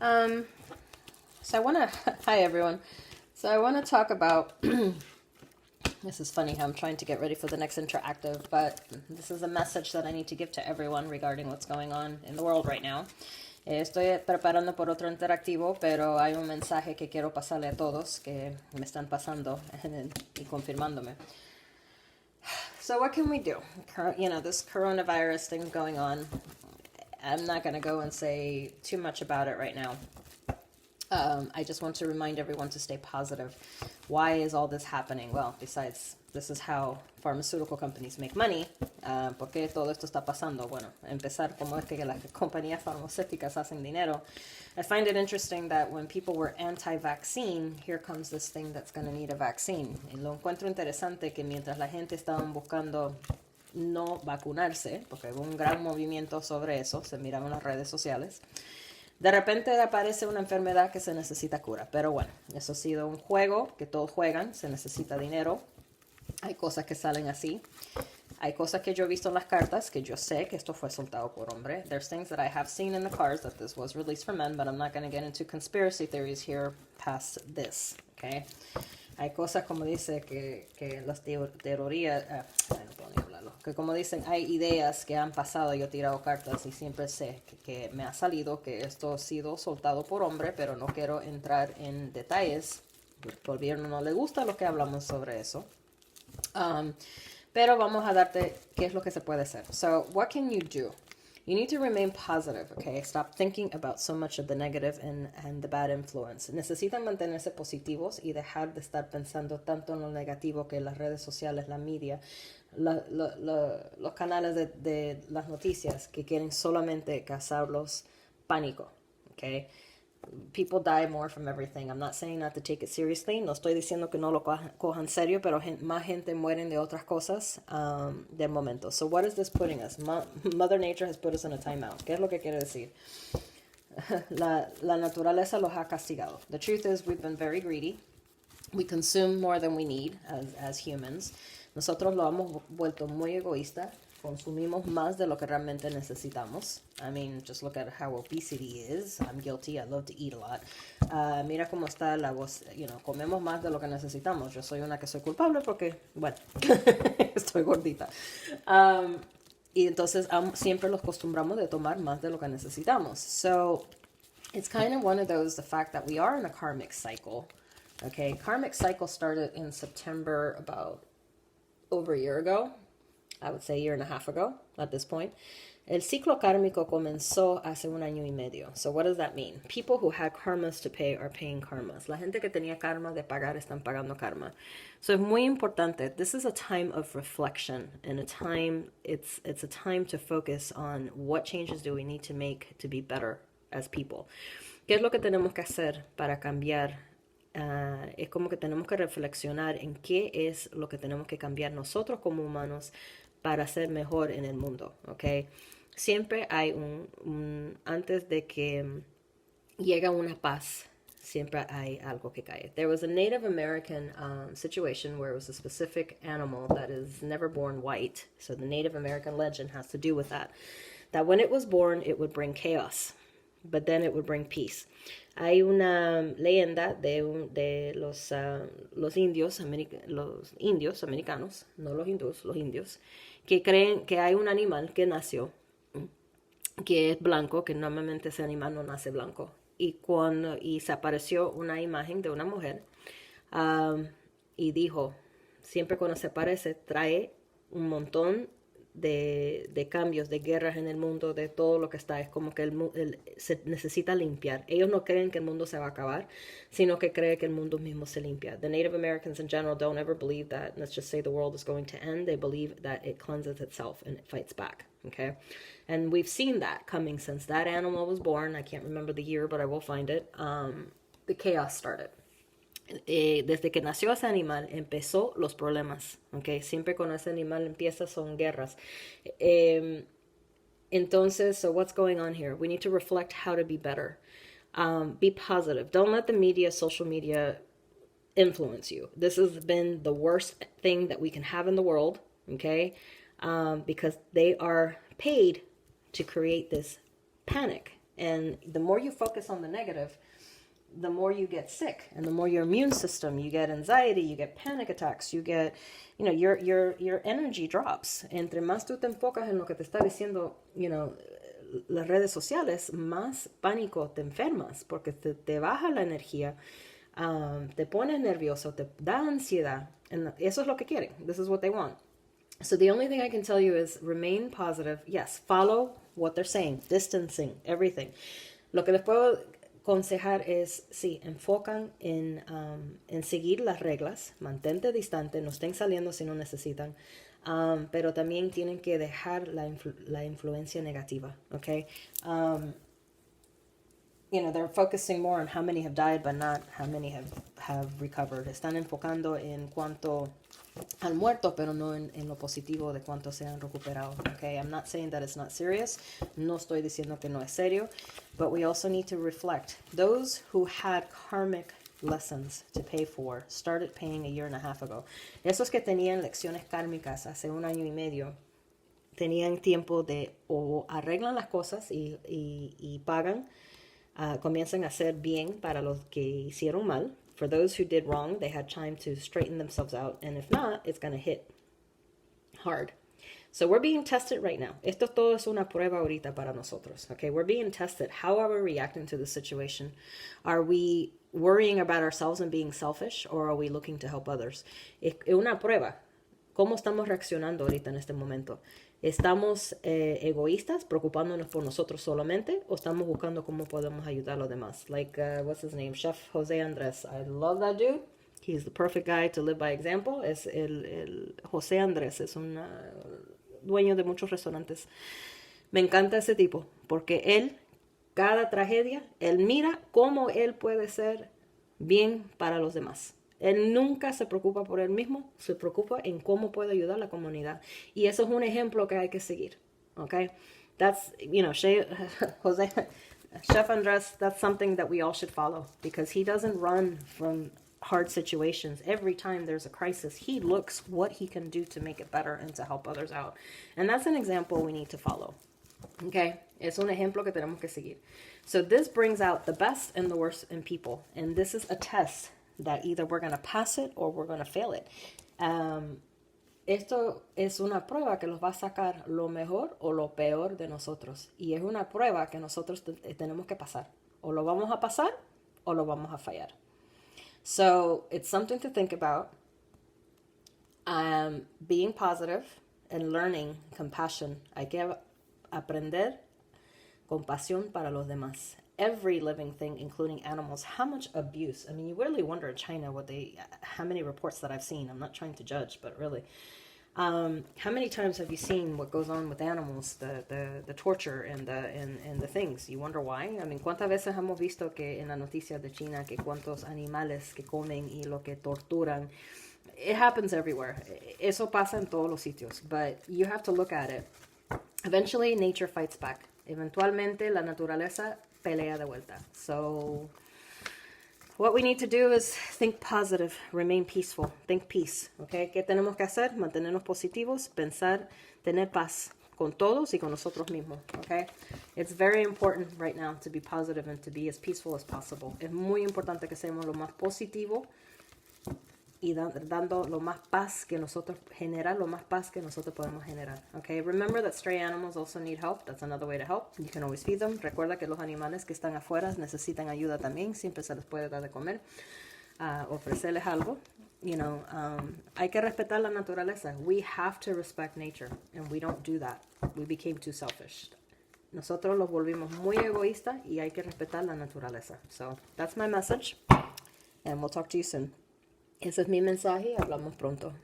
So I want to, hi everyone. So I want to talk about, this is funny how I'm trying to get ready for the next interactive, but this is a message that I need to give to everyone regarding what's going on in the world right now. Estoy preparando por otro interactivo, pero hay un mensaje que quiero pasarle a todos que me están pasando y confirmándome. So what can we do? This coronavirus thing going on. I'm not going to go and say too much about it right now. I just want to remind everyone to stay positive. Why is all this happening? Well, besides, this is how pharmaceutical companies make money. ¿Por qué todo esto está pasando? Bueno, empezar como es que las compañías farmacéuticas hacen dinero. I find it interesting that when people were anti-vaccine, here comes this thing that's going to need a vaccine. Y lo encuentro interesante que mientras la gente estaba buscando no vacunarse, porque hubo un gran movimiento sobre eso, se miraban en las redes sociales, de repente aparece una enfermedad que se necesita cura. Pero bueno, eso ha sido un juego que todos juegan, se necesita dinero. Hay cosas que salen así. Hay cosas que yo he visto en las cartas que yo sé que esto fue soltado por hombre. There's things that I have seen in the cards that this was released for men, but I'm not going to get into conspiracy theories here past this, okay? Hay cosas como dice que las teorías, no puedo ni hablarlo, que como dicen, hay ideas que han pasado, yo he tirado cartas y siempre sé que me ha salido que esto ha sido soltado por hombre, pero no quiero entrar en detalles, porque al gobierno no le gusta lo que hablamos sobre eso. Pero vamos a darte qué es lo que se puede hacer. So, what can you do? You need to remain positive, okay? Stop thinking about so much of the negative and the bad influence. Necesitan mantenerse positivos y dejar de estar pensando tanto en lo negativo que las redes sociales, la media, los canales de las noticias que quieren solamente causarlos pánico, okay? People die more from everything. I'm not saying not to take it seriously. No estoy diciendo que no lo cojan serio, pero más gente mueren de otras cosas del momento. So what is this putting us? Mother Nature has put us in a timeout. ¿Qué es lo que quiere decir? La naturaleza los ha castigado. The truth is we've been very greedy. We consume more than we need as humans. Nosotros lo hemos vuelto muy egoísta. Consumimos más de lo que realmente necesitamos. I mean, just look at how obesity is. I'm guilty. I love to eat a lot. Mira cómo está la voz. Comemos más de lo que necesitamos. Yo soy una que soy culpable porque, bueno, estoy gordita. Y entonces siempre los acostumbramos de tomar más de lo que necesitamos. So, it's kind of one of those, the fact that we are in a karmic cycle. Okay, karmic cycle started in September about over a year ago. I would say a year and a half ago at this point. El ciclo kármico comenzó hace 1 año y medio. So what does that mean? People who had karmas to pay are paying karmas. La gente que tenía karma de pagar están pagando karma. So es muy importante. This is a time of reflection and it's a time to focus on what changes do we need to make to be better as people. ¿Qué es lo que tenemos que hacer para cambiar? Es como que tenemos que reflexionar en qué es lo que tenemos que cambiar nosotros como humanos para ser mejor en el mundo, ¿ok? Siempre hay antes de que llega una paz, siempre hay algo que cae. There was a Native American situation where it was a specific animal that is never born white. So the Native American legend has to do with that. That when it was born, it would bring chaos, but then it would bring peace. Hay una leyenda de los indios americanos, no los hindús, los indios, que creen que hay un animal que nació, que es blanco, que normalmente ese animal no nace blanco. Y se apareció una imagen de una mujer y dijo, siempre cuando se aparece trae un montón de cambios, de guerras en el mundo, de todo lo que está. Es como que se necesita limpiar. Ellos no creen que el mundo se va a acabar, sino que creen que el mundo mismo se limpia. The Native Americans in general don't ever believe that, let's just say the world is going to end. They believe that it cleanses itself and it fights back. Okay? And we've seen that coming since that animal was born. I can't remember the year, but I will find it. The chaos started. Desde que nació ese animal empezó los problemas, ¿ok? Siempre con ese animal empieza son guerras. Entonces, so what's going on here? We need to reflect how to be better. Be positive. Don't let the media, social media influence you. This has been the worst thing that we can have in the world, okay? Because they are paid to create this panic And the more you focus on the negative, the more you get sick, and the more your immune system, you get anxiety, you get panic attacks, you get, your energy drops. Entre más tú te enfocas en lo que te está diciendo, las redes sociales, más pánico te enfermas, porque te baja la energía, te pones nervioso, te da ansiedad, and eso es lo que quieren. This is what they want. So the only thing I can tell you is remain positive. Yes, follow what they're saying, distancing, everything. Lo que les puedo aconsejar es, sí, enfocan en seguir las reglas, mantente distante, no estén saliendo si no necesitan, pero también tienen que dejar la influencia negativa, ¿ok? They're focusing more on how many have died, but not how many have recovered. Están enfocando en cuánto han muerto, pero no en lo positivo de cuánto se han recuperado. Okay, I'm not saying that it's not serious. No estoy diciendo que no es serio, but we also need to reflect. Those who had karmic lessons to pay for started paying a year and a half ago. Esos que tenían lecciones kármicas hace 1 año y medio tenían tiempo de o arreglan las cosas y pagan. Comienzan a hacer bien para los que hicieron mal. For those who did wrong, they had time to straighten themselves out. And if not, it's going to hit hard. So we're being tested right now. Esto todo es una prueba ahorita para nosotros. Okay, we're being tested. How are we reacting to the situation? Are we worrying about ourselves and being selfish? Or are we looking to help others? Es una prueba. ¿Cómo estamos reaccionando ahorita en este momento? ¿Estamos egoístas, preocupándonos por nosotros solamente, o estamos buscando cómo podemos ayudar a los demás? Like, what's his name? Chef José Andrés. I love that dude. He's the perfect guy to live by example. Es el José Andrés, es un dueño de muchos restaurantes. Me encanta ese tipo, porque él, cada tragedia, él mira cómo él puede ser bien para los demás. Él nunca se preocupa por él mismo, se preocupa en cómo puede ayudar a la comunidad. Y eso es un ejemplo que hay que seguir, okay? That's, Chef Andrés, that's something that we all should follow, because he doesn't run from hard situations. Every time there's a crisis, he looks what he can do to make it better and to help others out. And that's an example we need to follow, okay? Es un ejemplo que tenemos que seguir. So this brings out the best and the worst in people. And this is a test that either we're going to pass it or we're going to fail it. Esto es una prueba que nos va a sacar lo mejor o lo peor de nosotros. Y es una prueba que nosotros tenemos que pasar. O lo vamos a pasar o lo vamos a fallar. So it's something to think about. Being positive and learning compassion. Hay que aprender compasión para los demás. Every living thing, including animals. How much abuse? I mean, you really wonder in China how many reports that I've seen. I'm not trying to judge, but really, how many times have you seen what goes on with animals, the torture and the things? You wonder why. I mean, ¿cuántas veces hemos visto que en las noticias de China que cuántos animales que comen y lo que torturan? It happens everywhere. Eso pasa en todos los sitios, but you have to look at it. Eventually, nature fights back. Eventualmente, la naturaleza pelea de vuelta. So what we need to do is think positive, remain peaceful, think peace, okay? ¿Qué tenemos que hacer? Mantenernos positivos, pensar, tener paz con todos y con nosotros mismos, okay? It's very important right now to be positive and to be as peaceful as possible. Es muy importante que seamos lo más positivo y dando lo más paz que nosotros, generar lo más paz que nosotros podemos generar, okay? Remember that stray animals also need help. That's another way to help. You can always feed them. Recuerda que los animales que están afuera necesitan ayuda también. Siempre se les puede dar de comer, ofrecerles algo. Hay que respetar la naturaleza. We have to respect nature, and we don't do that. We became too selfish. Nosotros los volvimos muy egoístas y hay que respetar la naturaleza. So that's my message, and we'll talk to you soon. Ese es mi mensaje. Hablamos pronto.